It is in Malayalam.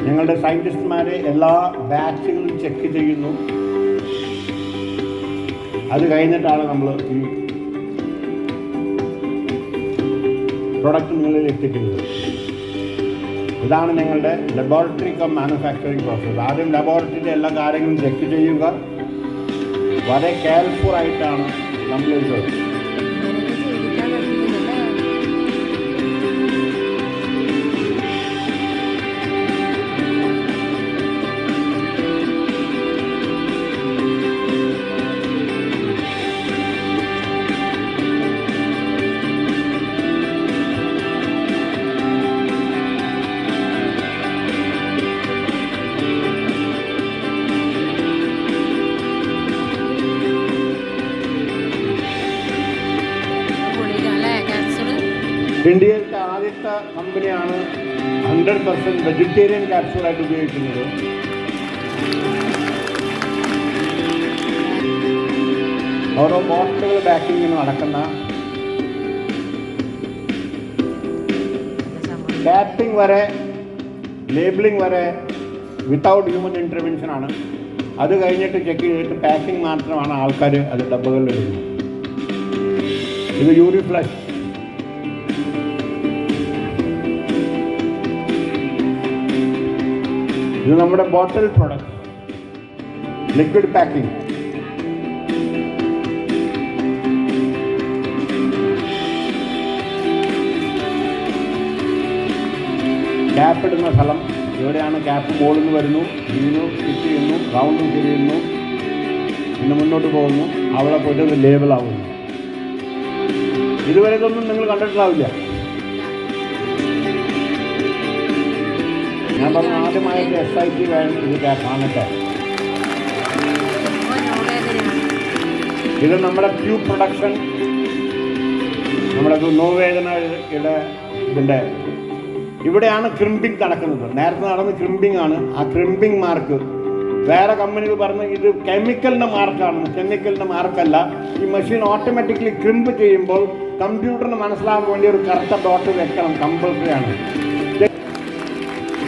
ഞങ്ങളുടെ സയൻറ്റിസ്റ്റ്മാർ എല്ലാ ബാച്ചുകളും ചെക്ക് ചെയ്യുന്നു. അത് കഴിഞ്ഞിട്ടാണ് നമ്മൾ ഈ പ്രൊഡക്റ്റ് നിങ്ങളിൽ എത്തിക്കുന്നത്. ഇതാണ് ഞങ്ങളുടെ ലബോറട്ടറി കം മാനുഫാക്ചറിങ് പ്രോസസ്സ്. ആദ്യം ലബോറട്ടറിയുടെ എല്ലാ കാര്യങ്ങളും ചെക്ക് ചെയ്യുക. വളരെ കെയർഫുൾ ആയിട്ടാണ് നമ്മളിത് ഇന്ത്യയിലത്തെ ആദ്യത്തെ കമ്പനിയാണ് 100% വെജിറ്റേറിയൻ ക്യാപ്സ്യൂളായിട്ട് ഉപയോഗിക്കുന്നത്. ഓരോ ബോട്ടിലുകൾ ബാക്കിങ്ങിന് നടക്കുന്ന ക്യാപ്പിംഗ് വരെ ലേബിളിംഗ് വരെ വിത്തൗട്ട് ഹ്യൂമൻ ഇൻ്റർവെൻഷൻ ആണ്. അത് കഴിഞ്ഞിട്ട് ചെക്ക് ചെയ്തിട്ട് പാക്കിംഗ് മാത്രമാണ് ആൾക്കാർ അത് ഡബ്ബകളിൽ ഇടുന്നത്. ഇത് യൂറി ഫ്ലഷ്. ഇത് നമ്മുടെ bottle product liquid packing. Cap ഇടുന്ന സ്ഥലം ഇവിടെയാണ്. ക്യാപ്പ് ബോളിൽ നിന്ന് വരുന്നു, ഇതിന് ഫിറ്റ് ചെയ്യുന്നു, റൗണ്ട് ചെയ്യുന്നു, പിന്നെ മുന്നോട്ട് പോകുന്നു, അവിടെ പോയിട്ട് ലേബിളാവുന്നു. ഇതുവരെ ഇതൊന്നും നിങ്ങൾ കണ്ടിട്ടുണ്ടാവില്ല. ഞാൻ പറഞ്ഞ ആദ്യമായിട്ട് SIT വേണം ഇത് കാണട്ടെ. ഇത് നമ്മുടെ ട്യൂബ് പ്രൊഡക്ഷൻ, നമ്മുടെ നോവേദനയുടെ ഇതിൻ്റെ ഇവിടെയാണ് ക്രിമ്പിംഗ് നടക്കുന്നത്. നേരത്തെ നടന്ന് ക്രിമ്പിംഗ് ആണ്. ആ ക്രിമ്പിംഗ് മാർക്ക് വേറെ കമ്പനികൾ പറഞ്ഞ് ഇത് കെമിക്കലിൻ്റെ മാർക്കാണ്. കെമിക്കലിൻ്റെ മാർക്കല്ല. ഈ മെഷീൻ ഓട്ടോമാറ്റിക്കലി ക്രിമ്പ് ചെയ്യുമ്പോൾ കമ്പ്യൂട്ടറിന് മനസ്സിലാകാൻ വേണ്ടി ഒരു കറുത്ത ഡോട്ട് വെക്കണം, കമ്പൾസറി ആണ്.